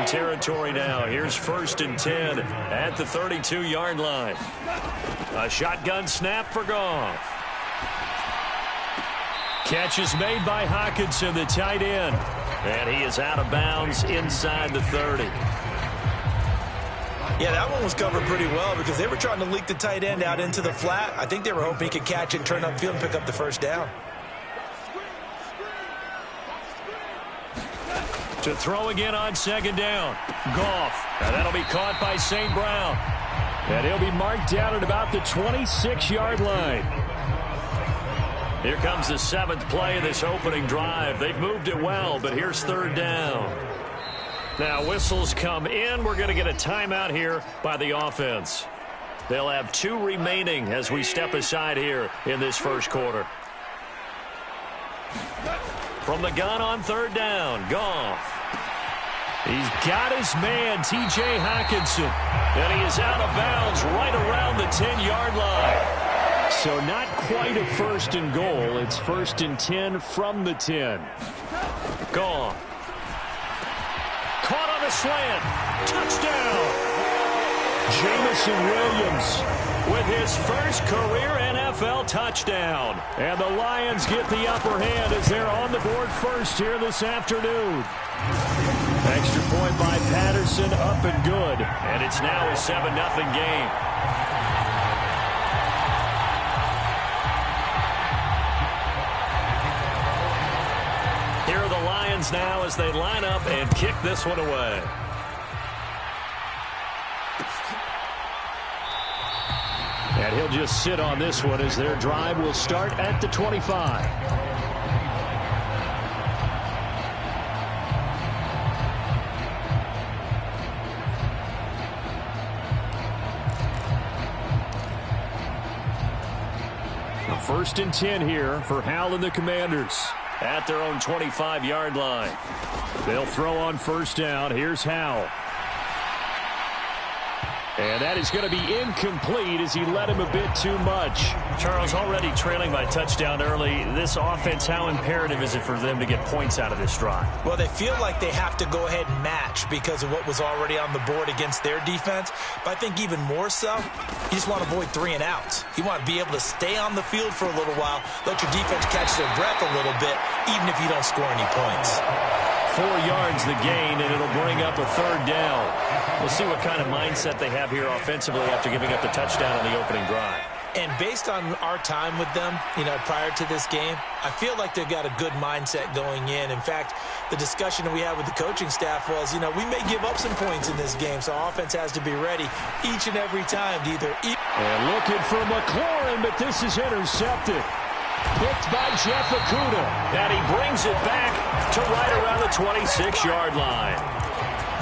Washington territory now. Here's 1st and 10 at the 32-yard line. A shotgun snap for Goff. Catch is made by Hockenson, the tight end. And he is out of bounds inside the 30. Yeah, that one was covered pretty well because they were trying to leak the tight end out into the flat. I think they were hoping he could catch it, turn upfield, and pick up the first down. To throw again on 2nd down. Goff. And that'll be caught by St. Brown. And he'll be marked down at about the 26-yard line. Here comes the 7th play of this opening drive. They've moved it well, but here's 3rd down. Now whistles come in. We're going to get a timeout here by the offense. They'll have 2 remaining as we step aside here in this first quarter. From the gun on 3rd down, Goff. He's got his man, T.J. Hockenson. And he is out of bounds right around the 10-yard line. So not quite a 1st and goal. It's 1st and 10 from the 10. Goff. Caught on a slant. Touchdown. Jamison Williams with his first career NFL touchdown. And the Lions get the upper hand as they're on the board first here this afternoon. Extra point by Patterson, up and good. And it's now a 7-0 game. Here are the Lions now as they line up and kick this one away. And he'll just sit on this one as their drive will start at the 25. A 1st and 10 here for Hal and the Commanders at their own 25-yard line. They'll throw on 1st down. Here's Hal. And that is going to be incomplete as he led him a bit too much. Charles, already trailing by touchdown early. This offense, how imperative is it for them to get points out of this drive? Well, they feel like they have to go ahead and match because of what was already on the board against their defense. But I think even more so, you just want to avoid 3 and outs. You want to be able to stay on the field for a little while, let your defense catch their breath a little bit, even if you don't score any points. 4 yards the gain, and it'll bring up a 3rd down. We'll see what kind of mindset they have here offensively after giving up the touchdown on the opening drive. And based on our time with them, prior to this game, I feel like they've got a good mindset going in. In fact, the discussion that we had with the coaching staff was, we may give up some points in this game, so our offense has to be ready each and every time to either eat. And looking for McLaurin, but this is intercepted. Picked by Jeff Okudah. And he brings it back to right around the 26-yard line.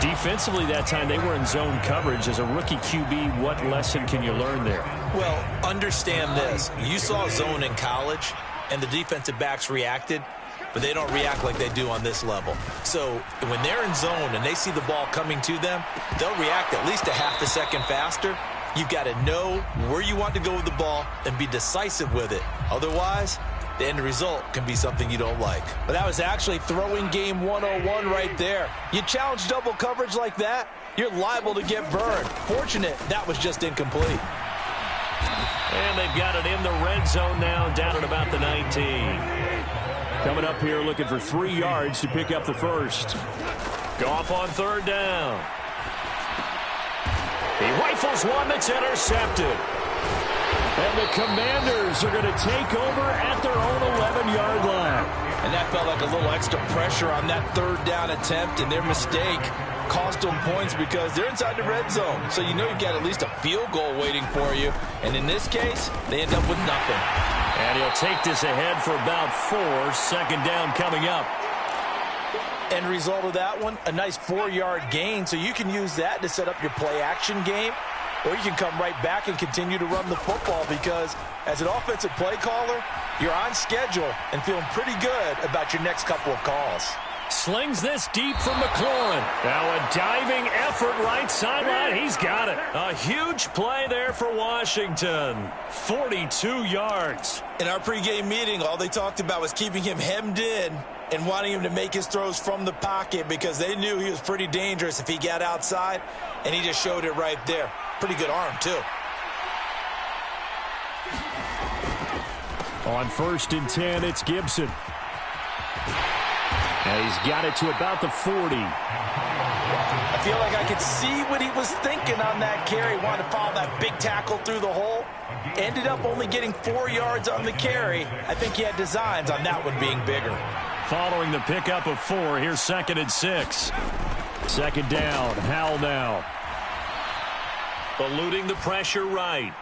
Defensively that time, they were in zone coverage. As a rookie QB, what lesson can you learn there? Well, understand this. You saw zone in college, and the defensive backs reacted, but they don't react like they do on this level. So when they're in zone and they see the ball coming to them, they'll react at least a half a second faster. You've got to know where you want to go with the ball and be decisive with it. Otherwise, the end result can be something you don't like. But that was actually throwing game 101 right there. You challenge double coverage like that, you're liable to get burned. Fortunate that was just incomplete. And they've got it in the red zone now, down at about the 19. Coming up here looking for 3 yards to pick up the first. Goff on 3rd down. He rifles one that's intercepted. And the Commanders are going to take over at their own 11-yard line. And that felt like a little extra pressure on that 3rd down attempt, and their mistake cost them points because they're inside the red zone. So you know you've got at least a field goal waiting for you. And in this case, they end up with nothing. And he'll take this ahead for about 4. 2nd down coming up. End result of that one, a nice 4-yard gain. So you can use that to set up your play-action game, or you can come right back and continue to run the football because as an offensive play caller, you're on schedule and feeling pretty good about your next couple of calls. Slings this deep from McLaurin. Now a diving effort right sideline. He's got it. A huge play there for Washington. 42 yards. In our pregame meeting, all they talked about was keeping him hemmed in and wanting him to make his throws from the pocket because they knew he was pretty dangerous if he got outside, and he just showed it right there. Pretty good arm, too. On 1st and 10, it's Gibson. And he's got it to about the 40. I feel like I could see what he was thinking on that carry. Wanted to follow that big tackle through the hole. Ended up only getting 4 yards on the carry. I think he had designs on that one being bigger. Following the pickup of 4, here's 2nd and 6. 2nd down, Howell now. Eluding the pressure right.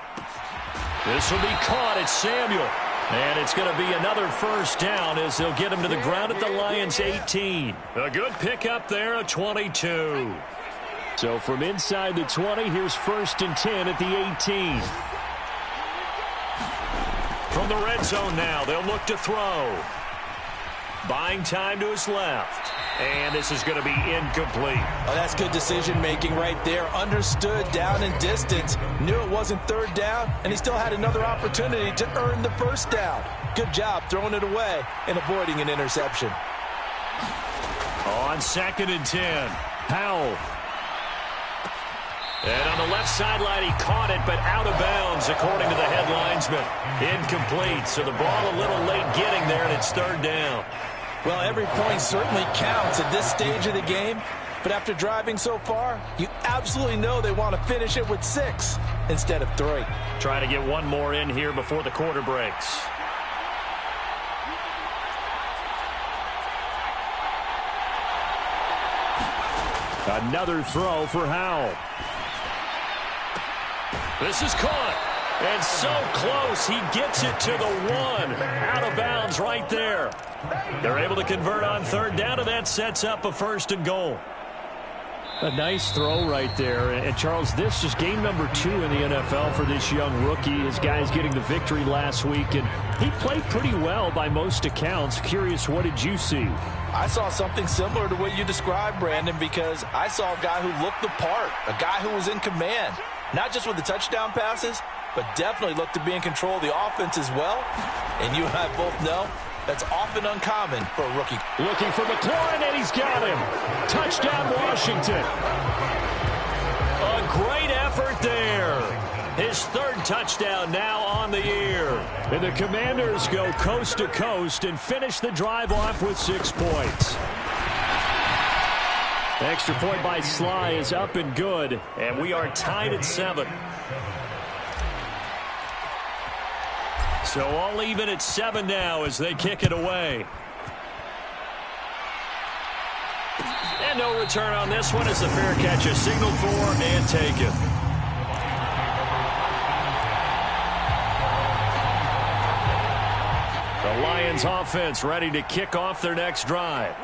This will be caught at Samuel. And it's going to be another 1st down as they'll get him to the ground at the Lions' 18. A good pickup there, a 22. So from inside the 20, here's 1st and 10 at the 18. From the red zone now, they'll look to throw. Buying time to his left. And this is going to be incomplete. Oh, that's good decision-making right there. Understood down and distance. Knew it wasn't 3rd down, and he still had another opportunity to earn the 1st down. Good job throwing it away and avoiding an interception. On 2nd and 10, Howell. And on the left sideline, he caught it, but out of bounds, according to the head linesman. Incomplete, so the ball a little late getting there, and it's 3rd down. Well, every point certainly counts at this stage of the game, but after driving so far, you absolutely know they want to finish it with 6 instead of 3. Trying to get one more in here before the quarter breaks. Another throw for Howell. This is caught. And so close, he gets it to the 1. Out of bounds right there. They're able to convert on 3rd down, and that sets up a 1st and goal. A nice throw right there. And, Charles, this is game number 2 in the NFL for this young rookie. His guys getting the victory last week, and he played pretty well by most accounts. Curious, what did you see? I saw something similar to what you described, Brandon, because I saw a guy who looked the part, a guy who was in command, not just with the touchdown passes, but definitely looked to be in control of the offense as well. And you and I both know that's often uncommon for a rookie. Looking for McLaurin, and he's got him. Touchdown, Washington. A great effort there. His 3rd touchdown now on the year. And the Commanders go coast to coast and finish the drive off with 6 points. Extra point by Sly is up and good, and we are tied at 7. So all even at 7 now as they kick it away. And no return on this one as the fair catch is signaled for and taken. The Lions offense ready to kick off their next drive.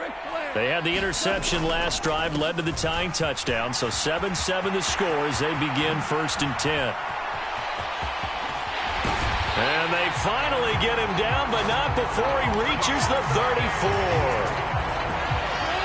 They had the interception last drive, led to the tying touchdown, so 7-7 the score as they begin 1st and 10. And they finally get him down, but not before he reaches the 34.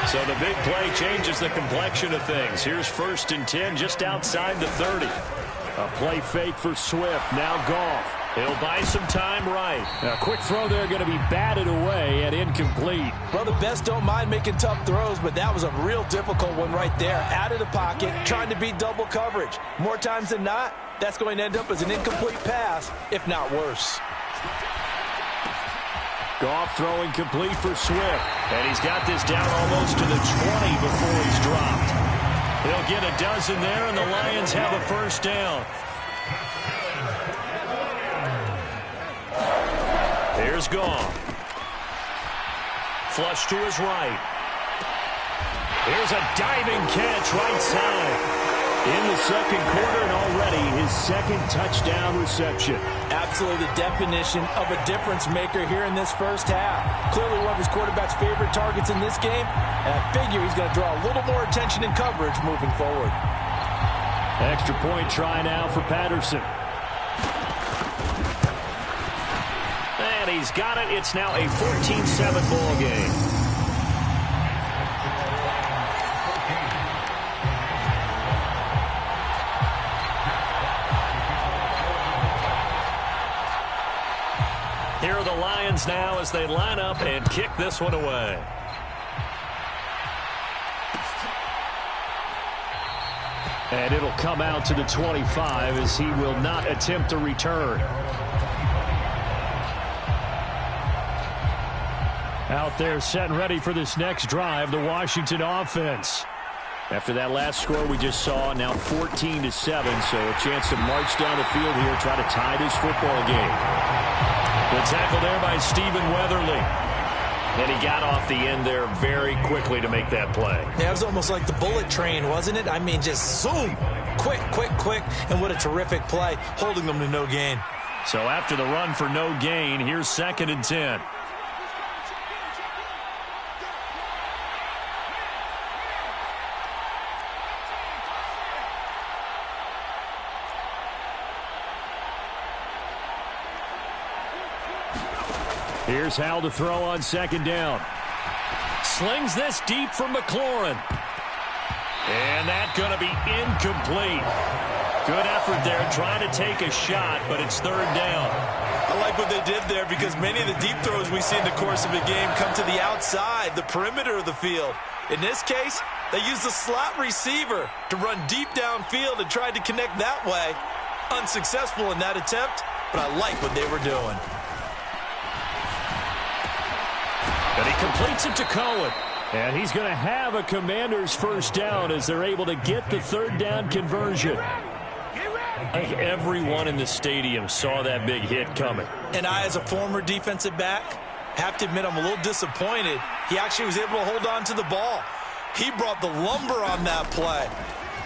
So the big play changes the complexion of things. Here's 1st and 10 just outside the 30. A play fake for Swift. Now Goff. He'll buy some time right. A quick throw there going to be batted away and incomplete. Well, the best don't mind making tough throws, but that was a real difficult one right there. Out of the pocket, trying to beat double coverage. More times than not, that's going to end up as an incomplete pass, if not worse. Goff throwing complete for Swift. And he's got this down almost to the 20 before he's dropped. He'll get a dozen there, and the Lions have a 1st down. Here's Goff. Flush to his right. Here's a diving catch right side. In the 2nd quarter, and already his 2nd touchdown reception. Absolutely the definition of a difference maker here in this 1st half. Clearly one of his quarterback's favorite targets in this game, and I figure he's going to draw a little more attention and coverage moving forward. Extra point try now for Patterson. And he's got it. It's now a 14-7 ball game. Here are the Lions Lions now as they line up and kick this one away. And it'll come out to the 25 as he will not attempt to return. Out there set and ready for this next drive, the Washington offense. After that last score we just saw, now 14-7, so a chance to march down the field here, try to tie this football game. The tackle there by Stephen Weatherly. And he got off the end there very quickly to make that play. Yeah, it was almost like the bullet train, wasn't it? I mean, just zoom, quick, and what a terrific play, holding them to no gain. So after the run for no gain, here's 2nd and 10. Here's Howell to throw on 2nd down. Slings this deep for McLaurin. And that's going to be incomplete. Good effort there trying to take a shot, but it's 3rd down. I like what they did there because many of the deep throws we see in the course of a game come to the outside, the perimeter of the field. In this case, they used the slot receiver to run deep downfield and tried to connect that way. Unsuccessful in that attempt, but I like what they were doing. And he completes it to Cohen. And he's going to have a Commanders 1st down as they're able to get the 3rd down conversion. I think everyone in the stadium saw that big hit coming. And I, as a former defensive back, have to admit I'm a little disappointed. He actually was able to hold on to the ball. He brought the lumber on that play.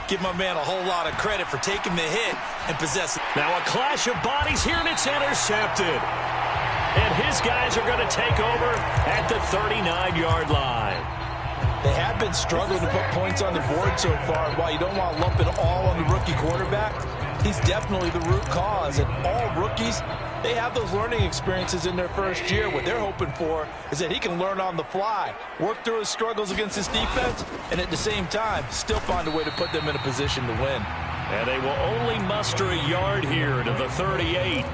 Give my man a whole lot of credit for taking the hit and possessing. Now a clash of bodies here, and it's intercepted. And his guys are going to take over at the 39-yard line. They have been struggling to put points on the board so far. And while you don't want to lump it all on the rookie quarterback, he's definitely the root cause. And all rookies, they have those learning experiences in their first year. What they're hoping for is that he can learn on the fly, work through his struggles against his defense, and at the same time, still find a way to put them in a position to win. And they will only muster a yard here to the 38.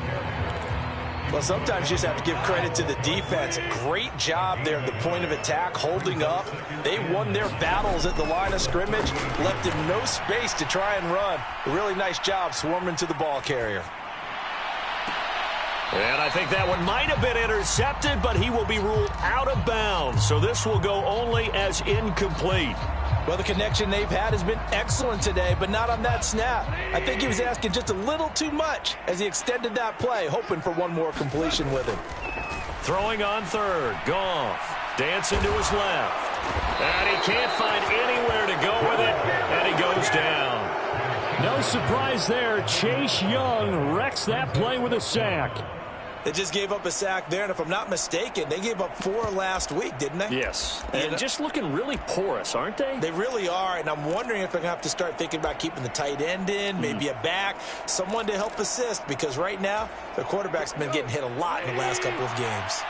Well, sometimes you just have to give credit to the defense. Great job there at the point of attack, holding up. They won their battles at the line of scrimmage, left him no space to try and run. A really nice job swarming to the ball carrier. And I think that one might have been intercepted, but he will be ruled out of bounds. So this will go only as incomplete. Well, the connection they've had has been excellent today, but not on that snap. I think he was asking just a little too much as he extended that play, hoping for one more completion with him. Throwing on 3rd, Goff, dancing to his left. And he can't find anywhere to go with it, and he goes down. No surprise there, Chase Young wrecks that play with a sack. They just gave up a sack there, and if I'm not mistaken, they gave up 4 last week, didn't they? Yes, and just looking really porous, aren't they? They really are, and I'm wondering if they're going to have to start thinking about keeping the tight end in, maybe a back, someone to help assist, because right now, their quarterback's been getting hit a lot in the last couple of games.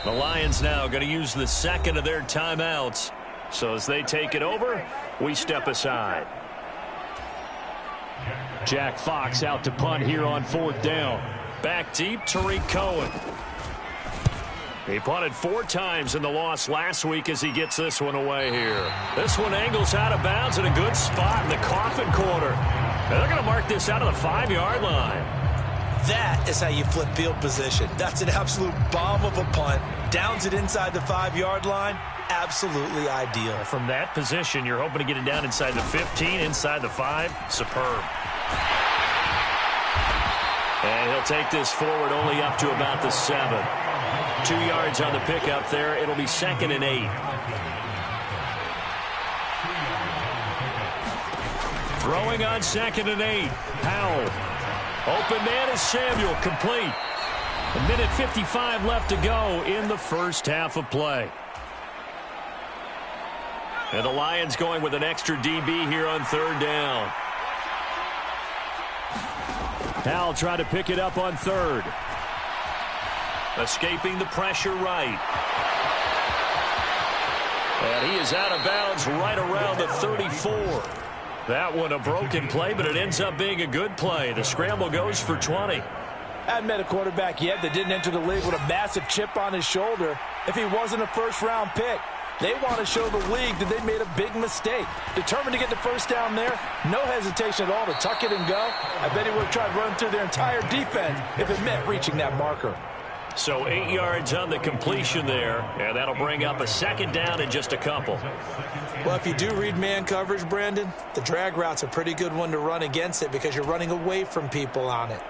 The Lions now going to use the 2nd of their timeouts. So as they take it over, we step aside. Jack Fox out to punt here on 4th down. Back deep, Tariq Cohen. He punted 4 times in the loss last week as he gets this one away here. This one angles out of bounds in a good spot in the coffin corner. And they're going to mark this out of the 5-yard line. That is how you flip field position. That's an absolute bomb of a punt. Downs it inside the 5-yard line. Absolutely ideal. From that position, you're hoping to get it down inside the 15, inside the 5. Superb. And he'll take this forward only up to about the 7. 2 yards on the pickup there. It'll be 2nd and 8. Throwing on 2nd and 8. Howell. Open man is Samuel, complete. 1:55 left to go in the first half of play. And the Lions going with an extra DB here on 3rd down. Howell trying to pick it up on 3rd. Escaping the pressure right. And he is out of bounds right around the 34. That one a broken play, but it ends up being a good play. The scramble goes for 20. I haven't met a quarterback yet that didn't enter the league with a massive chip on his shoulder if he wasn't a first-round pick. They want to show the league that they made a big mistake. Determined to get the first down there, no hesitation at all to tuck it and go. I bet he would have tried running through their entire defense if it meant reaching that marker. So 8 yards on the completion there, and that'll bring up a second down in just a couple. Well, if you do read man coverage, Brandon, the drag route's a pretty good one to run against it because you're running away from people on it.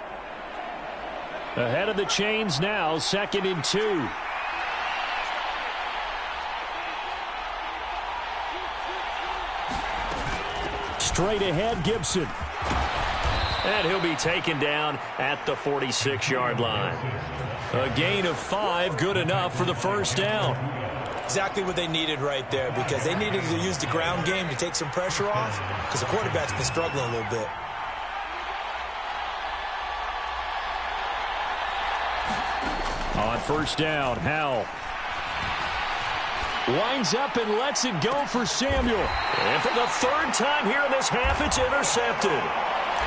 Ahead of the chains now, 2nd and 2. Straight ahead, Gibson. And he'll be taken down at the 46-yard line. A gain of 5, good enough for the first down. Exactly what they needed right there because they needed to use the ground game to take some pressure off because the quarterback's been struggling a little bit. On first down, Howell winds up and lets it go for Samuel. And for the third time here in this half, it's intercepted.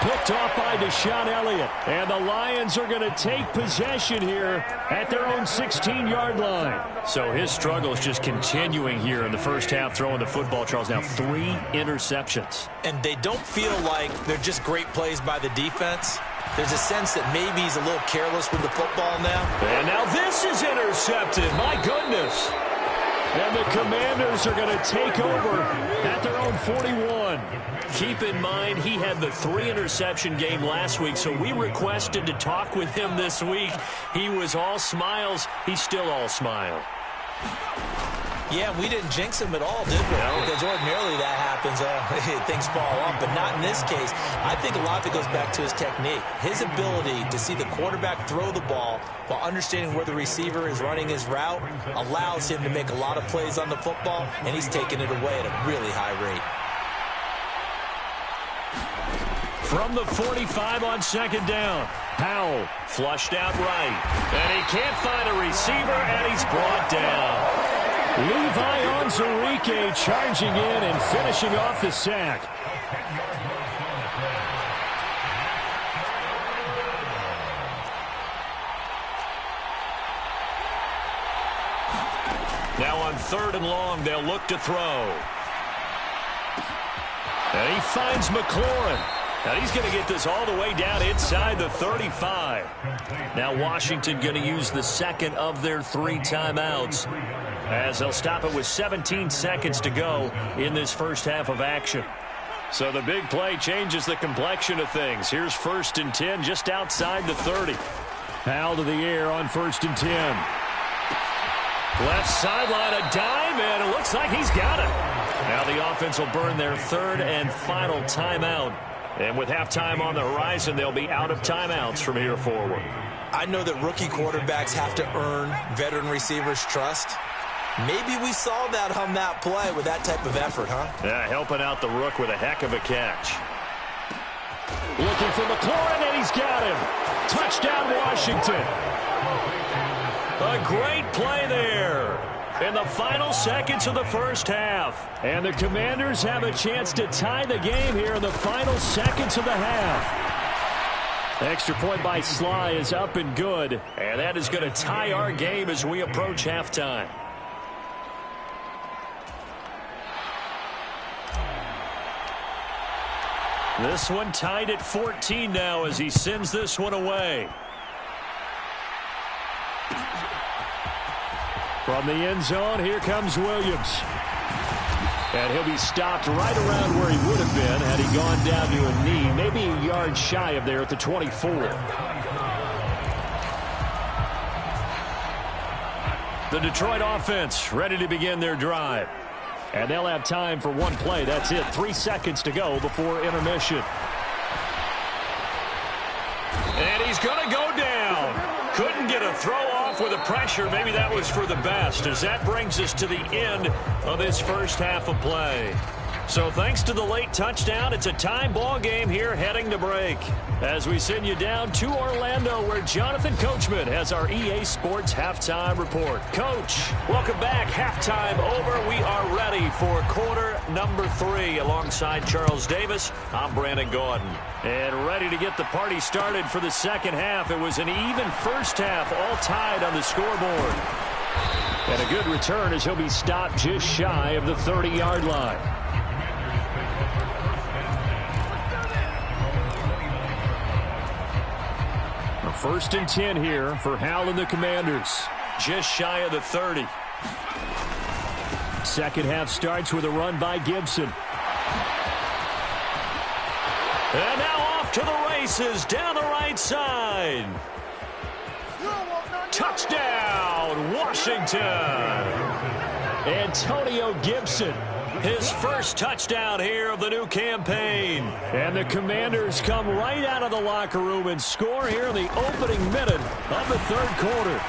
Picked off by Deshaun Elliott. And the Lions are going to take possession here at their own 16-yard line. So his struggle is just continuing here in the first half, throwing the football, Charles. Now 3 interceptions. And they don't feel like they're just great plays by the defense. There's a sense that maybe he's a little careless with the football now. And now this is intercepted. My goodness. And the Commanders are going to take over at their own 41. Keep in mind, he had the 3-interception game last week, so we requested to talk with him this week. He was all smiles. He's still all smile. Yeah, we didn't jinx him at all, did we? No. Because ordinarily that happens. Things fall off, but not in this case. I think a lot of it goes back to his technique. His ability to see the quarterback throw the ball while understanding where the receiver is running his route allows him to make a lot of plays on the football, and he's taking it away at a really high rate. From the 45 on second down, Howell flushed out right. And he can't find a receiver, and he's brought down. Levi Onwuzurike charging in and finishing off the sack. Now on 3rd and long, they'll look to throw. And he finds McLaurin. Now he's going to get this all the way down inside the 35. Now Washington going to use the second of their 3 timeouts, as they'll stop it with 17 seconds to go in this first half of action. So the big play changes the complexion of things. Here's 1st and 10 just outside the 30. Howell to the air on 1st and 10. Left sideline, a dive, and it looks like he's got it. Now the offense will burn their 3rd and final timeout. And with halftime on the horizon, they'll be out of timeouts from here forward. I know that rookie quarterbacks have to earn veteran receivers' trust. Maybe we saw that on that play with that type of effort, huh? Yeah, helping out the rook with a heck of a catch. Looking for McLaurin, and he's got him. Touchdown, Washington. A great play there in the final seconds of the first half. And the Commanders have a chance to tie the game here in the final seconds of the half. Extra point by Sly is up and good. And that is going to tie our game as we approach halftime. This one tied at 14 now as he sends this one away. From the end zone, here comes Williams. And he'll be stopped right around where he would have been had he gone down to a knee, maybe a yard shy of there at the 24. The Detroit offense ready to begin their drive. And they'll have time for one play. That's it. 3 seconds to go before intermission. And he's going to go down. Couldn't get a throw off with the pressure. Maybe that was for the best, as that brings us to the end of this first half of play. So thanks to the late touchdown, it's a time ball game here heading to break. As we send you down to Orlando, where Jonathan Coachman has our EA Sports Halftime Report. Coach, welcome back. Halftime over. We are ready for quarter number 3. Alongside Charles Davis, I'm Brandon Gordon. And ready to get the party started for the second half. It was an even first half, all tied on the scoreboard. And a good return as he'll be stopped just shy of the 30-yard line. First and 10 here for Hal and the Commanders. Just shy of the 30. Second half starts with a run by Gibson. And now off to the races down the right side. Touchdown, Washington. Antonio Gibson. His first touchdown here of the new campaign. And the Commanders come right out of the locker room and score here in the opening minute of the third quarter.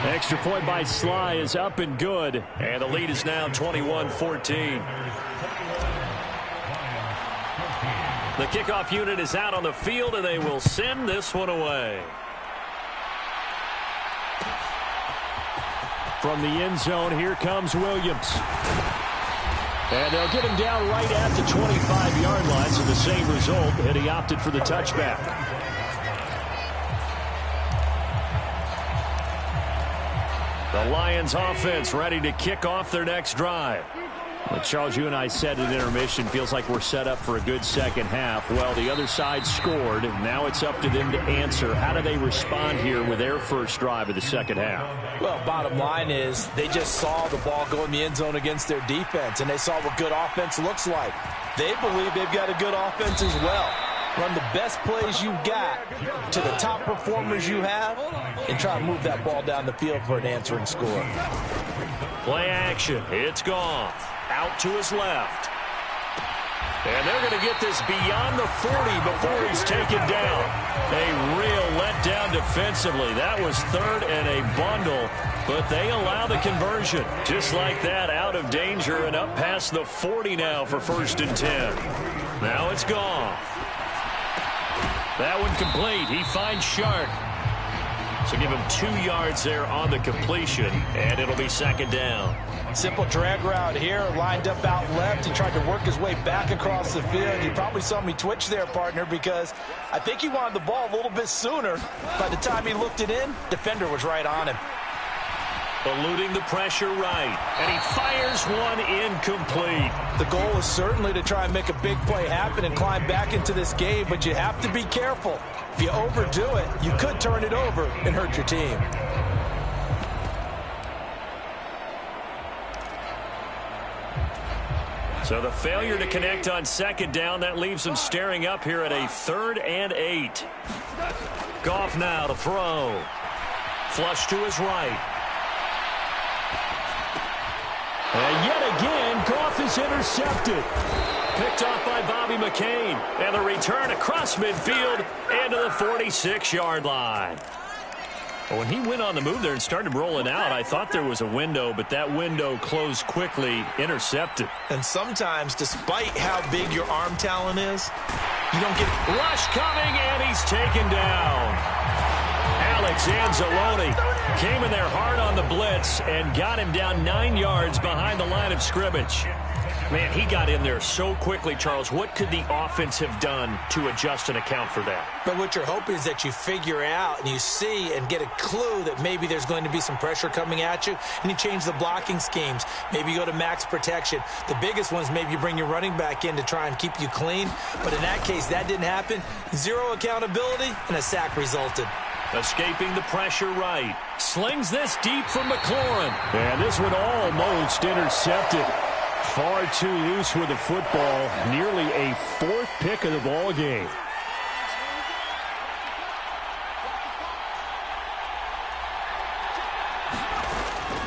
Extra point by Sly is up and good. And the lead is now 21-14. The kickoff unit is out on the field, and they will send this one away. From the end zone, here comes Williams. And they'll get him down right at the 25-yard line, so the same result, and he opted for the touchback. The Lions offense ready to kick off their next drive. Well, Charles, you and I said at intermission, feels like we're set up for a good second half. Well, the other side scored. Now it's up to them to answer. How do they respond here with their first drive of the second half? Well, bottom line is they just saw the ball go in the end zone against their defense, and they saw what good offense looks like. They believe they've got a good offense as well. Run the best plays you've got to the top performers you have and try to move that ball down the field for an answering score. Play action. It's Goff. Out to his left. And they're going to get this beyond the 40 before he's taken down. A real letdown defensively. That was third and a bundle, but they allow the conversion. Just like that, out of danger and up past the 40 now for first and 10. Now it's Goff. That one complete. He finds Shark. So give him 2 yards there on the completion, and it'll be second down. Simple drag route here, lined up out left. He tried to work his way back across the field. You probably saw me twitch there, partner, because I think he wanted the ball a little bit sooner. By the time he looked it in, defender was right on him. Eluding the pressure right, and he fires one incomplete. The goal is certainly to try and make a big play happen and climb back into this game, but you have to be careful. If you overdo it, you could turn it over and hurt your team. So the failure to connect on second down, that leaves them staring up here at a 3rd and 8. Goff now to throw. Flush to his right. And yet again, Goff is intercepted. Picked off by Bobby McCain. And the return across midfield into the 46-yard line. When he went on the move there and started rolling out, I thought there was a window, but that window closed quickly, intercepted. And sometimes, despite how big your arm talent is, you don't get rush coming, and he's taken down. Alex Anzalone came in there hard on the blitz and got him down 9 yards behind the line of scrimmage. Man, he got in there so quickly, Charles. What could the offense have done to adjust and account for that? But what you're hoping is that you figure out and you see and get a clue that maybe there's going to be some pressure coming at you, and you change the blocking schemes. Maybe you go to max protection. The biggest ones, maybe you bring your running back in to try and keep you clean. But in that case, that didn't happen. Zero accountability, and a sack resulted. Escaping the pressure right. Slings this deep from McLaurin. And this one almost intercepted. Far too loose with the football. Nearly a 4th pick of the ball game.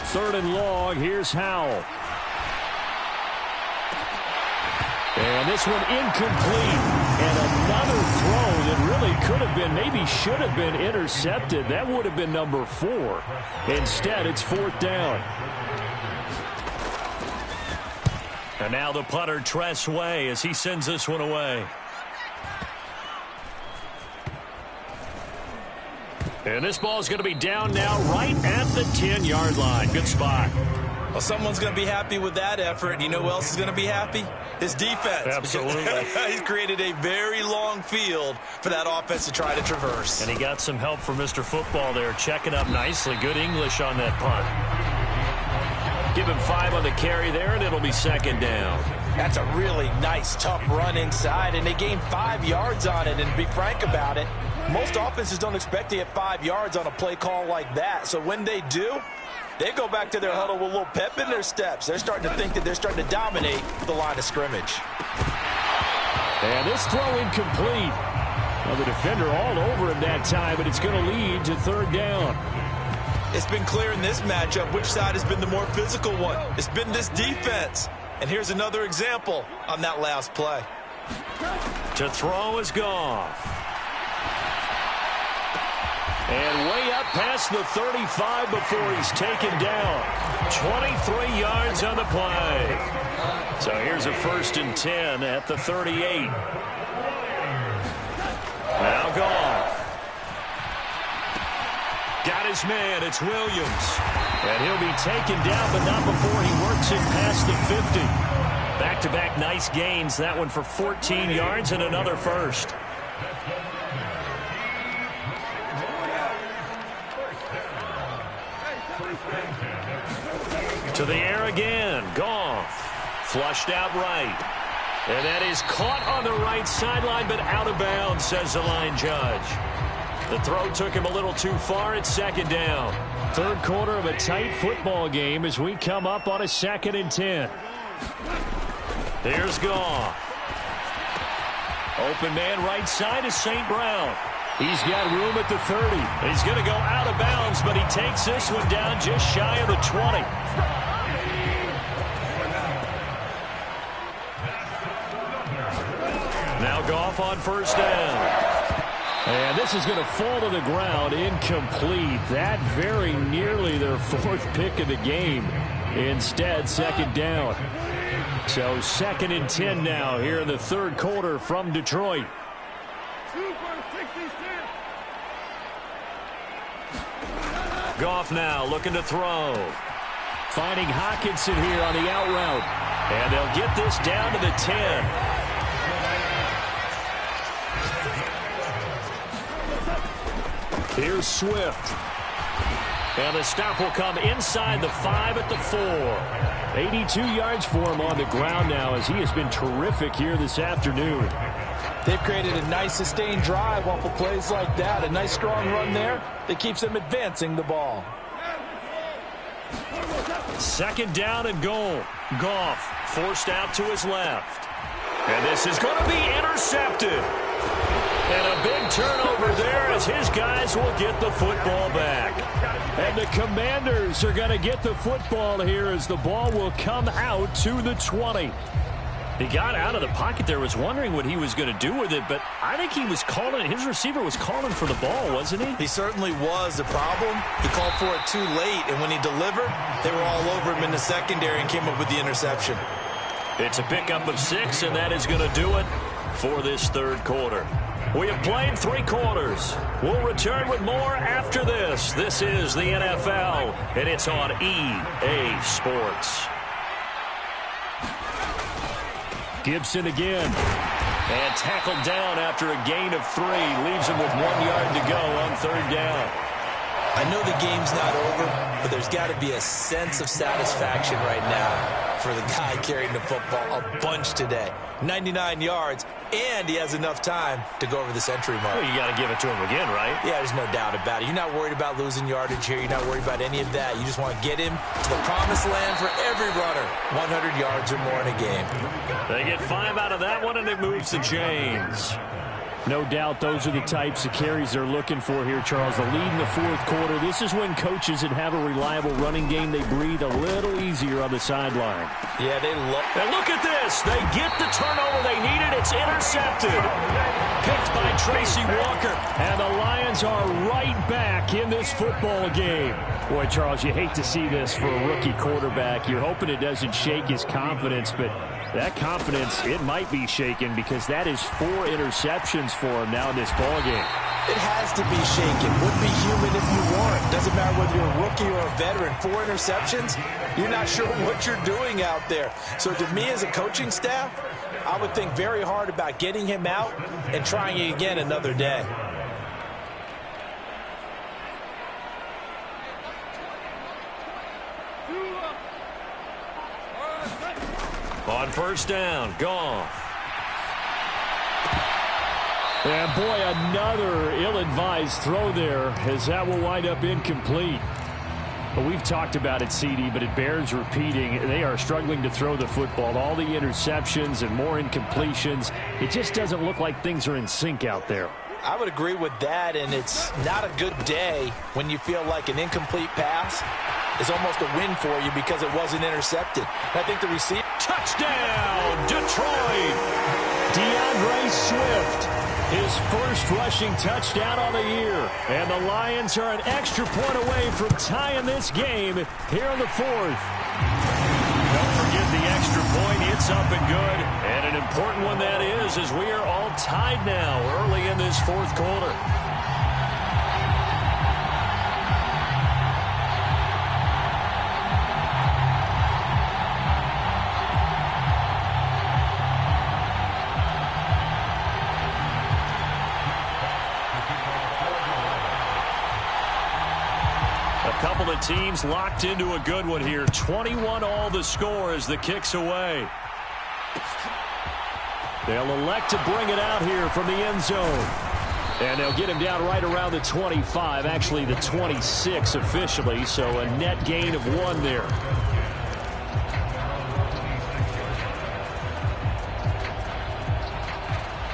Third and long. Here's Howell. And this one incomplete. And another throw that really could have been, maybe should have been intercepted. That would have been number 4. Instead, it's 4th down. And now the punter, Tress Way, as he sends this one away. And this ball is going to be down now right at the 10-yard line. Good spot. Well, someone's going to be happy with that effort. And you know who else is going to be happy? His defense. Absolutely. He's created a very long field for that offense to try to traverse. And he got some help from Mr. Football there, checking up nicely. Good English on that punt. Give him 5 on the carry there, and it'll be second down. That's a really nice, tough run inside, and they gained 5 yards on it. And to be frank about it, most offenses don't expect to get 5 yards on a play call like that. So when they do, they go back to their huddle with a little pep in their steps. They're starting to think that they're starting to dominate the line of scrimmage. And this throw incomplete. Well, the defender all over him that time, but it's going to lead to third down. It's been clear in this matchup which side has been the more physical one. It's been this defense. And here's another example on that last play. To throw is Goff. And way up past the 35 before he's taken down. 23 yards on the play. So here's a 1st and 10 at the 38. Now Goff. Got his man. It's Williams. And he'll be taken down, but not before he works it past the 50. Back-to-back nice gains. That one for 14 yards and another first. To the air again. Goff. Flushed out right. And that is caught on the right sideline, but out of bounds, says the line judge. The throw took him a little too far. It's second down. Third quarter of a tight football game as we come up on a 2nd and 10. Here's Goff. Open man right side is St. Brown. He's got room at the 30. He's going to go out of bounds, but he takes this one down just shy of the 20. Now Goff on first down. And this is going to fall to the ground, incomplete. That very nearly their 4th pick of the game. Instead, second down. So 2nd and 10 now here in the third quarter from Detroit. Goff now looking to throw. Finding Hockenson here on the out route. And they'll get this down to the 10. Here's Swift. And the stop will come inside the 5 at the 4. 82 yards for him on the ground now as he has been terrific here this afternoon. They've created a nice sustained drive off of plays like that. A nice strong run there that keeps them advancing the ball. Second down and goal. Goff forced out to his left. And this is going to be intercepted. And a big turnover there as his guys will get the football back. And the Commanders are going to get the football here as the ball will come out to the 20. He got out of the pocket there, was wondering what he was going to do with it, but I think he was calling, his receiver was calling for the ball, wasn't he? He certainly was. The problem, he called for it too late, and when he delivered, they were all over him in the secondary and came up with the interception. It's a pickup of 6, and that is going to do it for this third quarter. We have played 3 quarters. We'll return with more after this. This is the NFL, and it's on EA Sports. Gibson again. And tackled down after a gain of 3. Leaves him with 1 yard to go on third down. I know the game's not over, but there's got to be a sense of satisfaction right now for the guy carrying the football a bunch today. 99 yards, and he has enough time to go over the century mark. Well, you got to give it to him again, right? Yeah, there's no doubt about it. You're not worried about losing yardage here. You're not worried about any of that. You just want to get him to the promised land for every runner. 100 yards or more in a game. They get 5 out of that one, and it moves the chains. No doubt those are the types of carries they're looking for here, Charles. The lead in the fourth quarter. This is when coaches that have a reliable running game, they breathe a little easier on the sideline. Yeah, they love. And look at this. They get the turnover they needed. It's intercepted. Picked by Tracy Walker. And the Lions are right back in this football game. Boy, Charles, you hate to see this for a rookie quarterback. You're hoping it doesn't shake his confidence, but That confidence, it might be shaken because that is 4 interceptions for him now in this ballgame. It has to be shaken. Wouldn't be human if you weren't. Doesn't matter whether you're a rookie or a veteran. 4 interceptions, you're not sure what you're doing out there. So to me as a coaching staff, I would think very hard about getting him out and trying it again another day. On first down, Goff. And boy, another ill-advised throw there as that will wind up incomplete. But we've talked about it, CD, but it bears repeating. They are struggling to throw the football. All the interceptions and more incompletions. It just doesn't look like things are in sync out there. I would agree with that, and it's not a good day when you feel like an incomplete pass is almost a win for you because it wasn't intercepted. I think the receiver... Touchdown, Detroit! DeAndre Swift, his first rushing touchdown on the year. And the Lions are an extra point away from tying this game here in the 4th. Don't forget the extra point. It's up and good. And an important one that is, as we are all tied now early in this 4th quarter. Couple of teams locked into a good one here. 21 all the score as the kick's away. They'll elect to bring it out here from the end zone. And they'll get him down right around the 25, actually the 26 officially, so a net gain of 1 there.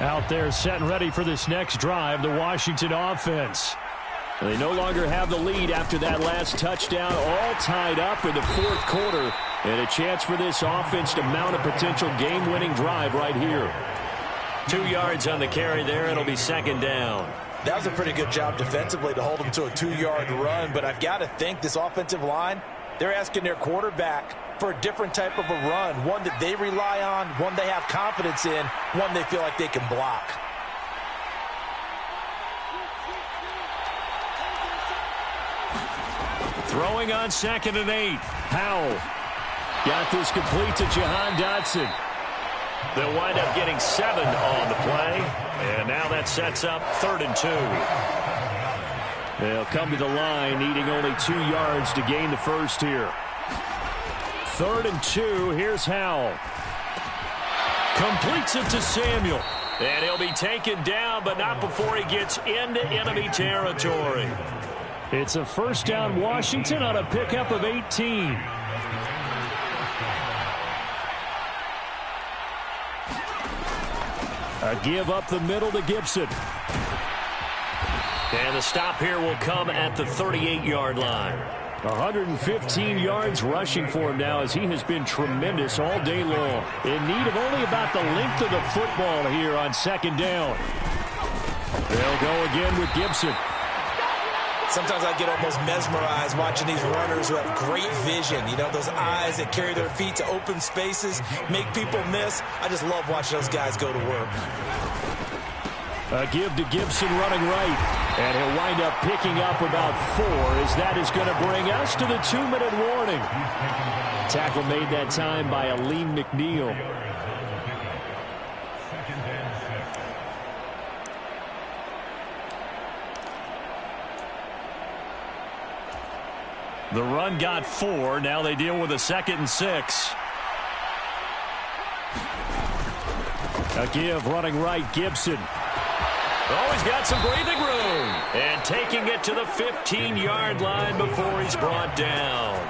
Out there set and ready for this next drive, the Washington offense. They no longer have the lead after that last touchdown, all tied up in the 4th quarter. And a chance for this offense to mount a potential game-winning drive right here. 2 yards on the carry there. It'll be 2nd down. That was a pretty good job defensively to hold them to a 2-yard run. But I've got to think this offensive line, they're asking their quarterback for a different type of a run. One that they rely on, one they have confidence in, one they feel like they can block. Throwing on 2nd and 8. Howell got this complete to Jahan Dotson. They'll wind up getting 7 on the play. And now that sets up 3rd and 2. They'll come to the line needing only 2 yards to gain the first here. 3rd and 2. Here's Howell. Completes it to Samuel. And he'll be taken down, but not before he gets into enemy territory. It's a first down Washington on a pickup of 18. A give up the middle to Gibson. And the stop here will come at the 38-yard line. 115 yards rushing for him now as he has been tremendous all day long. In need of only about the length of the football here on 2nd down. They'll go again with Gibson. Sometimes I get almost mesmerized watching these runners who have great vision. You know, those eyes that carry their feet to open spaces, make people miss. I just love watching those guys go to work. A give to Gibson running right. And he'll wind up picking up about 4 as that is going to bring us to the 2-minute warning. Tackle made that time by Aleem McNeil. The run got 4. Now they deal with a 2nd and 6. A give running right, Gibson. Always got some breathing room. And taking it to the 15-yard line before he's brought down.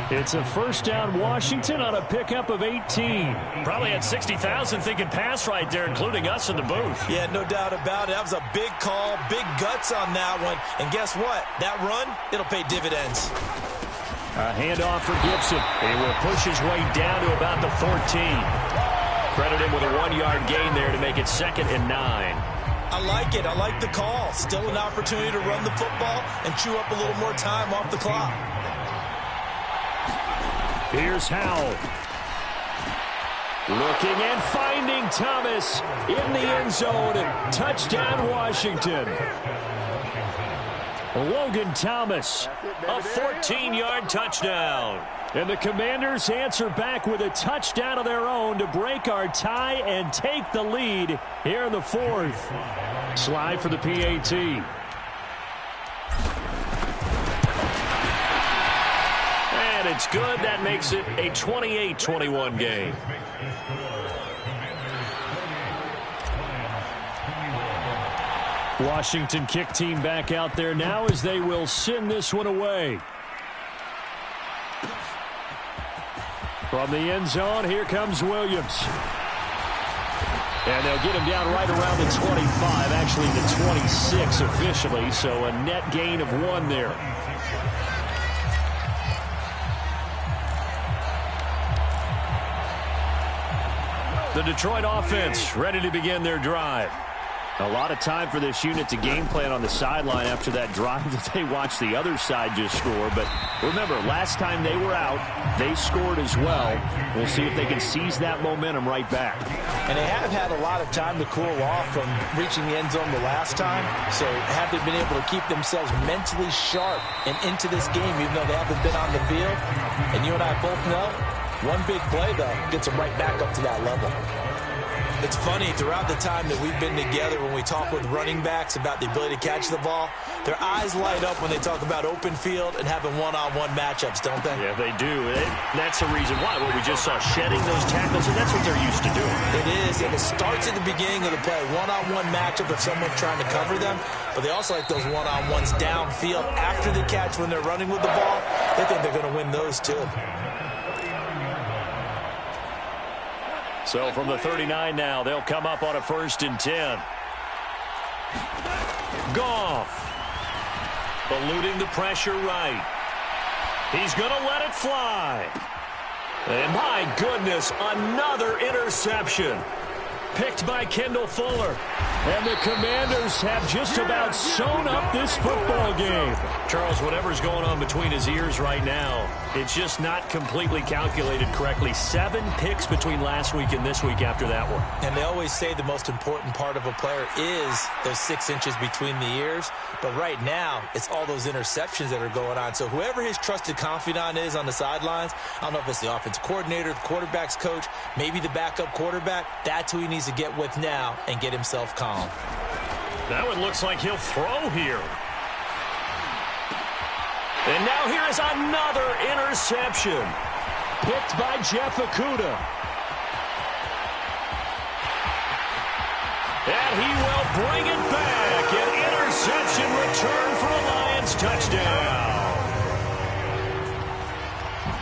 It's a first down Washington on a pickup of 18. Probably had 60,000 thinking pass right there, including us in the booth. Yeah, no doubt about it. That was a big call, big guts on that one. And guess what? That run, it'll pay dividends. A handoff for Gibson. He will push his way down to about the 14. Credit him with a 1-yard gain there to make it 2nd and 9. I like it. I like the call. Still an opportunity to run the football and chew up a little more time off the clock. Here's Howell. Looking and finding Thomas in the end zone. Touchdown, Washington. Logan Thomas, a 14-yard touchdown. And the Commanders answer back with a touchdown of their own to break our tie and take the lead here in the fourth. Slide for the PAT. And it's good. That makes it a 28-21 game. Washington kick team back out there now as they will send this one away. From the end zone, here comes Williams. And they'll get him down right around the 25, actually the 26 officially, so a net gain of 1 there. The Detroit offense ready to begin their drive. A lot of time for this unit to game plan on the sideline after that drive that they watched the other side just score. But remember, last time they were out, they scored as well. We'll see if they can seize that momentum right back. And they have had a lot of time to cool off from reaching the end zone the last time. So have they been able to keep themselves mentally sharp and into this game, even though they haven't been on the field? And you and I both know, one big play, though, gets them right back up to that level. It's funny, throughout the time that we've been together, when we talk with running backs about the ability to catch the ball, their eyes light up when they talk about open field and having one-on-one matchups, don't they? Yeah, they do. That's the reason why. What we just saw, shedding those tackles, and that's what they're used to doing. It is, and it starts at the beginning of the play. One-on-one matchup if someone's trying to cover them, but they also like those one-on-ones downfield after the catch when they're running with the ball. They think they're going to win those, too. So from the 39 now, they'll come up on a 1st and 10. Goff. Eluding the pressure right. He's going to let it fly. And my goodness, another interception. Picked by Kendall Fuller. And the Commanders have just about sewn up this football game. Charles, whatever's going on between his ears right now, it's just not completely calculated correctly. 7 picks between last week and this week after that one. And they always say the most important part of a player is those 6 inches between the ears. But right now, it's all those interceptions that are going on. So whoever his trusted confidant is on the sidelines, I don't know if it's the offensive coordinator, the quarterback's coach, maybe the backup quarterback, that's who he needs to get with now and get himself calm. That one looks like he'll throw here. And now here is another interception. Picked by Jeff Okudah. And he will bring it back. An interception return for a Lions touchdown.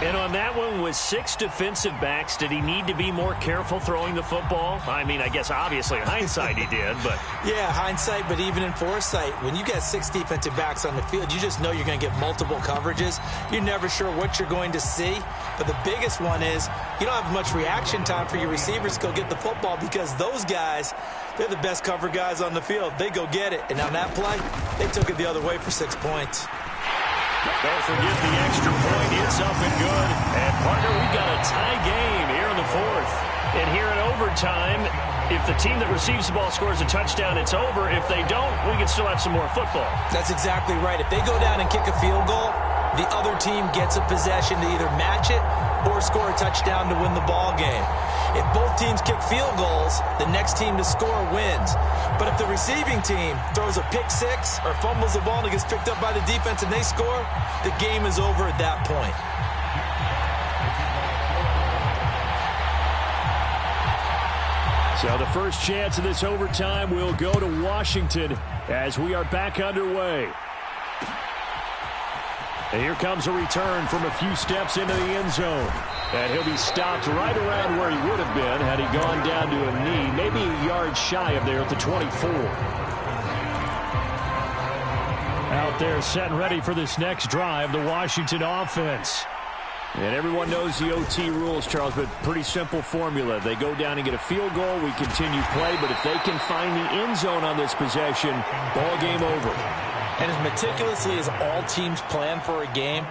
And on that one, with 6 defensive backs, did he need to be more careful throwing the football? I mean, I guess obviously in hindsight he did, but... Yeah, hindsight, but even in foresight, when you get 6 defensive backs on the field, you just know you're going to get multiple coverages. You're never sure what you're going to see. But the biggest one is you don't have much reaction time for your receivers to go get the football because those guys, they're the best cover guys on the field. They go get it. And on that play, they took it the other way for 6 points. Don't forget the extra point. It's up and good. And, partner, we've got a tie game here in the 4th. And here in overtime, if the team that receives the ball scores a touchdown, it's over. If they don't, we can still have some more football. That's exactly right. If they go down and kick a field goal, the other team gets a possession to either match it or score a touchdown to win the ball game. If both teams kick field goals, the next team to score wins. But if the receiving team throws a pick 6 or fumbles the ball and it gets picked up by the defense and they score, the game is over at that point. So the first chance of this overtime will go to Washington as we are back underway. And here comes a return from a few steps into the end zone. And he'll be stopped right around where he would have been had he gone down to a knee, maybe a yard shy of there at the 24. Out there set and ready for this next drive, the Washington offense. And everyone knows the OT rules, Charles, but pretty simple formula. They go down and get a field goal, we continue play, but if they can find the end zone on this possession, ball game over. And as meticulously as all teams plan for a game,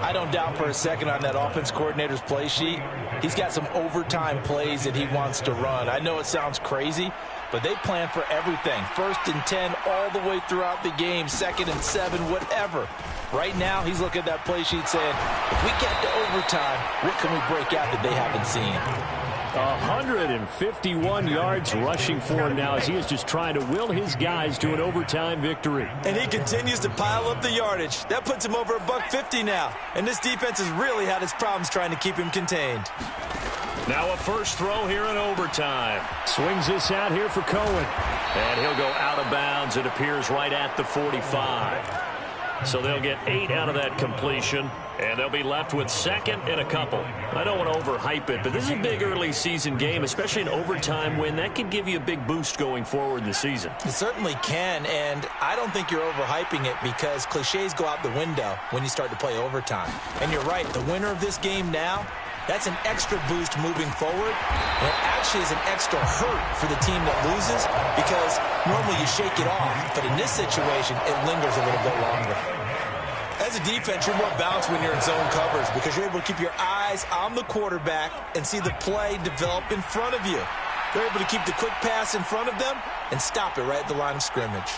I don't doubt for a second on that offense coordinator's play sheet, he's got some overtime plays that he wants to run. I know it sounds crazy, but they plan for everything. 1st and 10 all the way throughout the game, 2nd and 7, whatever. Right now, he's looking at that play sheet saying, if we get to overtime, what can we break out that they haven't seen? 151 yards rushing for him now as he is just trying to will his guys to an overtime victory. And he continues to pile up the yardage. That puts him over $150 now. And this defense has really had its problems trying to keep him contained. Now a first throw here in overtime. Swings this out here for Cohen. And he'll go out of bounds. It appears right at the 45. So they'll get 8 out of that completion, and they'll be left with 2nd and a couple. I don't want to overhype it, but this is a big early season game, especially an overtime win. That can give you a big boost going forward in the season. It certainly can, and I don't think you're overhyping it because cliches go out the window when you start to play overtime. And you're right, the winner of this game now, that's an extra boost moving forward, and it actually is an extra hurt for the team that loses because normally you shake it off, but in this situation, it lingers a little bit longer. As a defense, you're more balanced when you're in zone coverage because you're able to keep your eyes on the quarterback and see the play develop in front of you. They're able to keep the quick pass in front of them and stop it right at the line of scrimmage.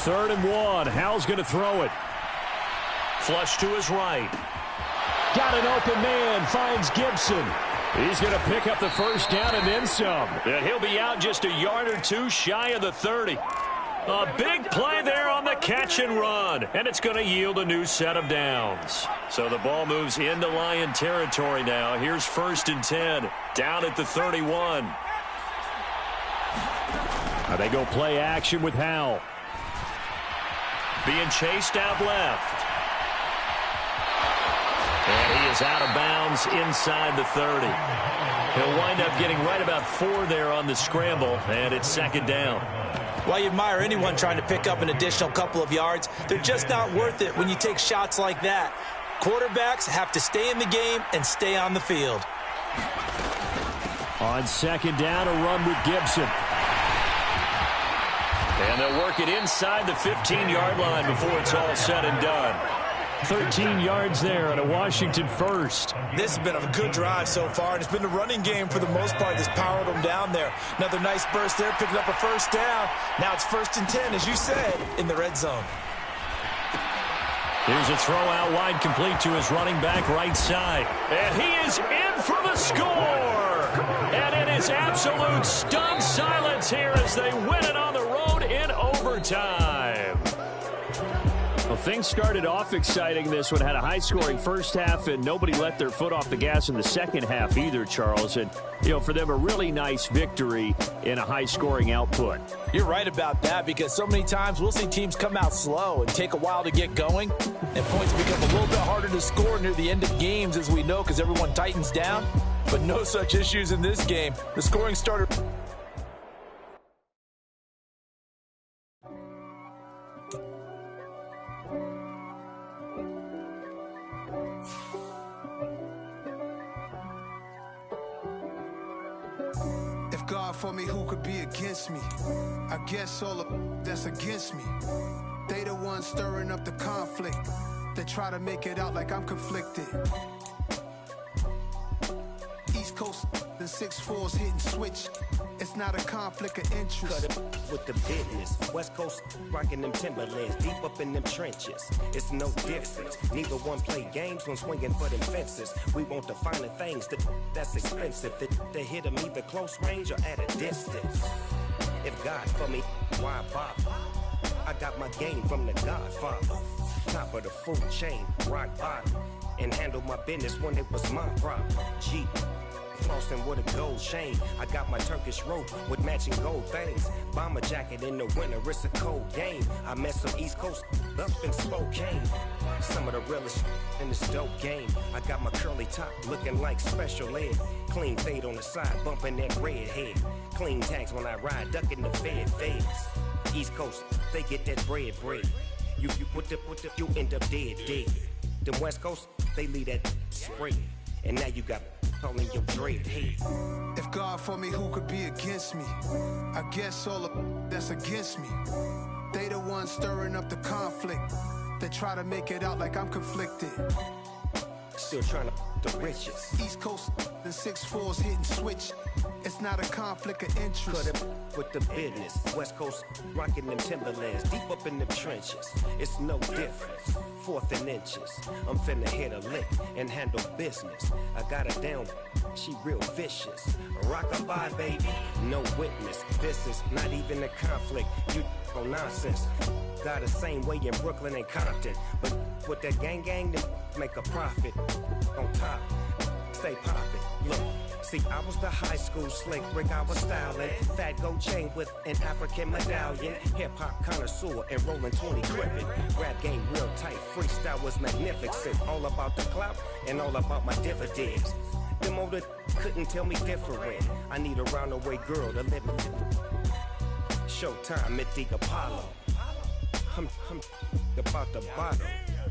3rd and 1. Howell's going to throw it. Flush to his right. Got an open man, finds Gibson. He's going to pick up the first down and then some. And he'll be out just a yard or two shy of the 30. A big play there on the catch and run. And it's going to yield a new set of downs. So the ball moves into Lion territory now. Here's 1st and 10, down at the 31. Now they go play action with Howell. Being chased out left. And he is out of bounds inside the 30. He'll wind up getting right about 4 there on the scramble, and it's 2nd down. While you admire anyone trying to pick up an additional couple of yards, they're just not worth it when you take shots like that. Quarterbacks have to stay in the game and stay on the field. On 2nd down, a run with Gibson. And they'll work it inside the 15-yard line before it's all said and done. 13 yards there on a Washington first. This has been a good drive so far, and it's been the running game for the most part that's powered them down there. Another nice burst there, picking up a first down. Now it's 1st and 10, as you said, in the red zone. Here's a throw out wide, complete to his running back right side. And he is in for the score. And it is absolute stunned silence here as they win it on the road in overtime. Well, things started off exciting. This one had a high-scoring first half, and nobody let their foot off the gas in the second half either, Charles. And, you know, for them, a really nice victory in a high-scoring output. You're right about that because so many times we'll see teams come out slow and take a while to get going, and points become a little bit harder to score near the end of games, as we know, because everyone tightens down. But no such issues in this game. The scoring started. God for me, who could be against me? I guess all of that's against me. They the ones stirring up the conflict. They try to make it out like I'm conflicted. East Coast, the 6'4's hitting switch. It's not a conflict of interest. Cut it with the business. West Coast rocking them Timberlands, deep up in them trenches. It's no difference. Neither one play games when swinging for them fences. We want the finer things that's expensive. They hit them either close range or at a distance. If God for me, why bother? I got my game from the Godfather. Top of the food chain, rock bottom. And handle my business when it was my problem. G. Flossing with a gold chain. I got my Turkish rope with matching gold things. Bomber jacket in the winter, it's a cold game. I met some East Coast up in Spokane. Some of the realest in this dope game. I got my curly top looking like special ed. Clean fade on the side, bumping that red head. Clean tags when I ride, ducking the feds. East Coast, they get that bread. You you end up dead. Them West Coast, they leave that spread. And now you got calling your dread head. If God for me, who could be against me? I guess all of that's against me. They the ones stirring up the conflict. They try to make it out like I'm conflicted. Still trying to the riches. East Coast and 6'4's hitting switch. It's not a conflict of interest. Cut it with the business. West Coast rocking them Timberlands, deep up in them trenches. It's no difference. 4th and inches. I'm finna hit a lick and handle business. I got her down. She real vicious. Rockabye, baby. No witness. This is not even a conflict. You on nonsense. Got the same way in Brooklyn and Compton. But with that gang, they make a profit. On top, stay poppin'. Look, see, I was the high school slick Rick, I was styling. Fat gold chain with an African medallion. Hip-hop connoisseur and rolling 20 crippin'. Rap game real tight, freestyle was magnificent. All about the clout and all about my dividends. Them older couldn't tell me different. I need a roundaway girl to live with. Showtime at the Apollo. I'm about the bottom.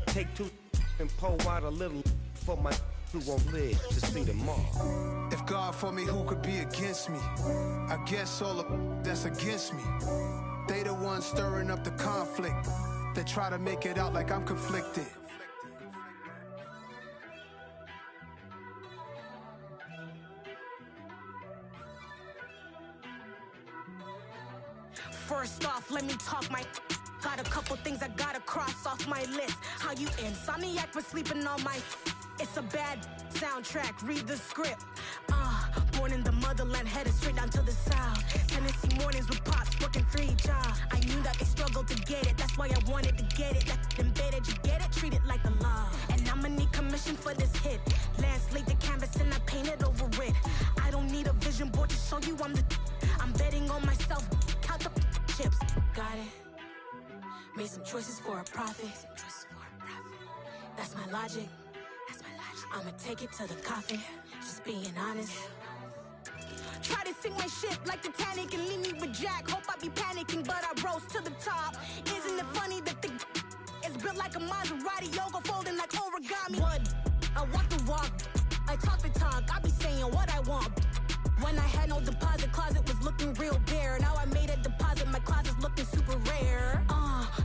Take 2 and pour out a little for my who won't live to see tomorrow. If God for me, who could be against me? I guess all of that's against me. They the ones stirring up the conflict. They try to make it out like I'm conflicted. First off, let me talk my. Got a couple things I gotta cross off my list. How you insomniac for sleeping on my. It's a bad soundtrack, read the script. Born in the motherland, headed straight down to the south. Tennessee mornings with pops, working 3 jobs. I knew that they struggled to get it, that's why I wanted to get it. Like embedded, you get it, treat it like a law. And I'ma need commission for this hit. Lance laid the canvas and I painted over it. I don't need a vision board to show you I'm betting on myself, count the chips. Got it. Made some choices for a profit. That's my logic. I'ma take it to the coffin, just being honest. Try to sink my ship like Titanic and leave me with Jack. Hope I be panicking, but I rose to the top. Isn't it funny that the is built like a Maserati, yoga folding like origami? What? I walk the walk, I talk the talk, I be saying what I want. When I had no deposit, closet was looking real bare. Now I made a deposit, my closet's looking super rare.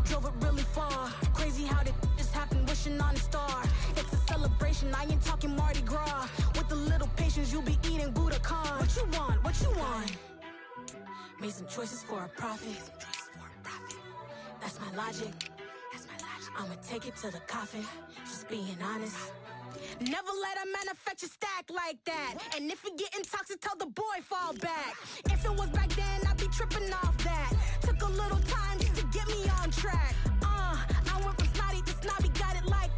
Drove it really far. Crazy how did just happen, wishing on a star. It's a celebration, I ain't talking Mardi Gras. With a little patience, you'll be eating Budokan. What you want? What you want? Made some choices for a profit. That's my logic. I'ma take it to the coffin, just being honest. Never let a manufacture stack like that. And if it getting toxic, tell the boy fall back. If it was back then, I'd be tripping off that. Took a little time just to get me on track. I went from snotty to snobby, got it like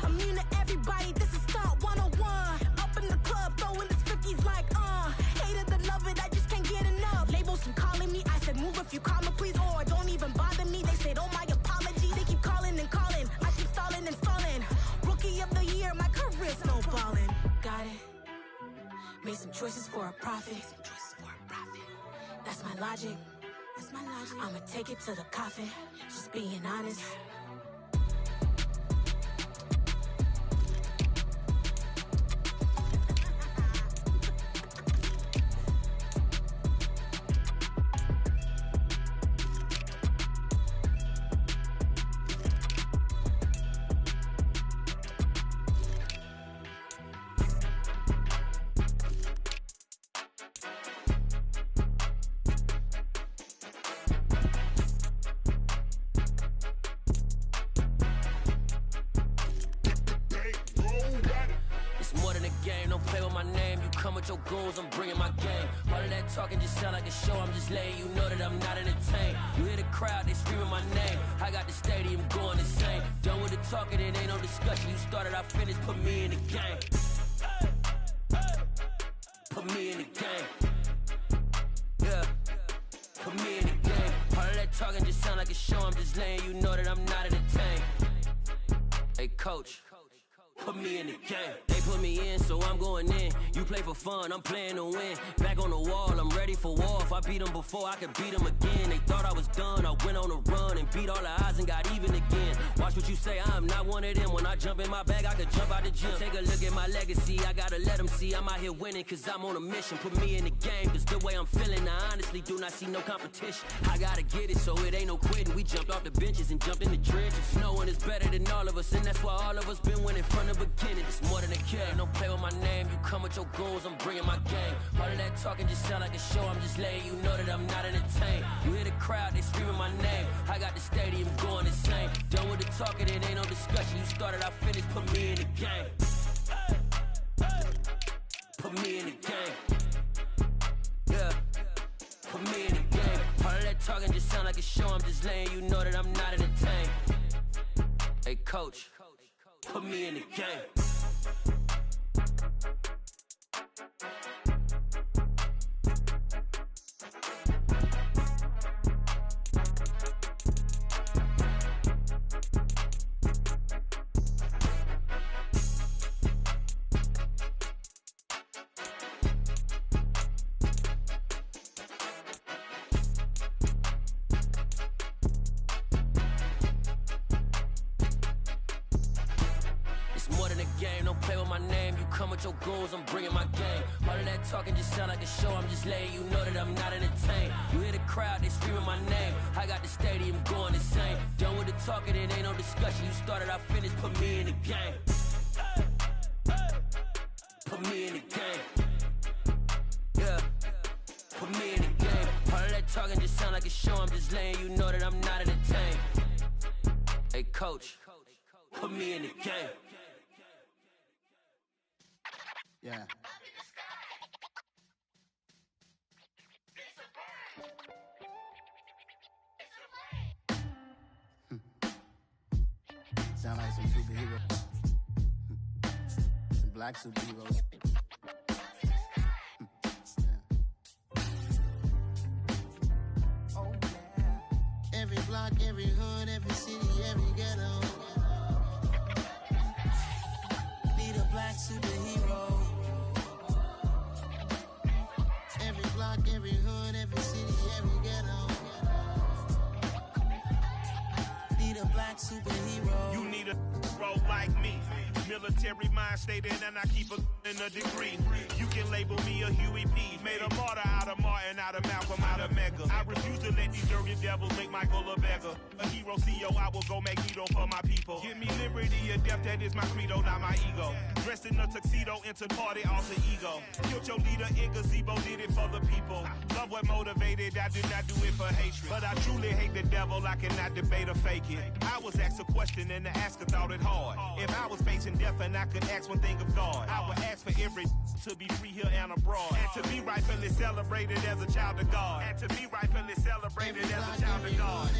immune to everybody, this is Stunt 101. Up in the club, throwing this 50s like hate it or love it, I just can't get enough. Labels keep calling me, I said move if you call me please, or don't even bother me. They said oh my apologies, they keep calling and calling. I keep stalling and stalling. Rookie of the year, my career snowballing. Got it. Made some choices for a profit. That's my logic. I'ma take it to the coffin, just being honest. Your goons, I'm bringing my game. All of that talking just sound like a show. I'm just letting you know that I'm not entertained. You hear the crowd, they screaming my name. I got the stadium going insane. Done with the talking, it ain't no discussion. You started, I finished, put me in the game. Put me in the game. Yeah, put me in the game. All of that talking just sound like a show. I'm just letting you know that I'm not entertained. Hey, coach. Put me in the game. They put me in, so I'm going in. You play for fun, I'm playing to win. Back on the wall, I'm ready for war. If I I beat them before I could beat them again. They thought I was done, I went on a run and beat all the odds and got even again. Watch what you say, I'm not one of them. When I jump in my bag, I could jump out the gym. Take a look at my legacy, I gotta let them see I'm out here winning, cause I'm on a mission. Put me in the game, cause the way I'm feeling, I honestly do not see no competition. I gotta get it, so it ain't no quitting. We jumped off the benches and jumped in the trenches. No one is better than all of us, and that's why all of us been winning from the beginning. It's more than a game, don't play with my name. You come with your goons, I'm bringing my game. All of that talking just sound like a show, I'm just letting you know that I'm not entertained. You hear the crowd, they screaming my name. I got the stadium going insane. Done with the talking, it ain't no discussion. You started, I finished, put me in the game. Put me in the game. Yeah, put me in the game. All of that talking just sound like a show, I'm just letting you know that I'm not entertained. Hey coach, put me in the game. Your goals, I'm bringing my game. All of that talking just sound like a show, I'm just letting you know that I'm not entertained. You hear the crowd, they screaming my name. I got the stadium going insane. Done with the talking, it ain't no discussion. You started, I finished, put me in the game. Put me in the game. Yeah, put me in the game. All of that talking just sound like a show, I'm just letting you know that I'm not entertained. Hey coach, put me in the game. Yeah. Sound like some superheroes. Some black superheroes. Oh, yeah. Every block, every hood, every city, every ghetto. Be the black superhero. Every block, every hood, every city, every ghetto. Be the black superhero. You need a role like me. Military mind stated, and I keep a degree. You can label me a Huey P. Made a martyr out of Martin, out of Malcolm, out of Mega. I refuse to let these dirty devils make Michael a beggar. A hero CEO, I will go Magneto for my people. Give me liberty or death, that is my credo, not my ego. Dressed in a tuxedo, into party, alter ego. Killed your leader in gazebo, did it for the people. Love what motivated, I did not do it for hatred. But I truly hate the devil, I cannot debate or fake it. I was asked a question and the asker thought it hard. If I was facing death and I could ask one thing of God, I would ask for every to be free here and abroad. And to be rightfully celebrated as a child of God. And to be rightfully celebrated as a child of God.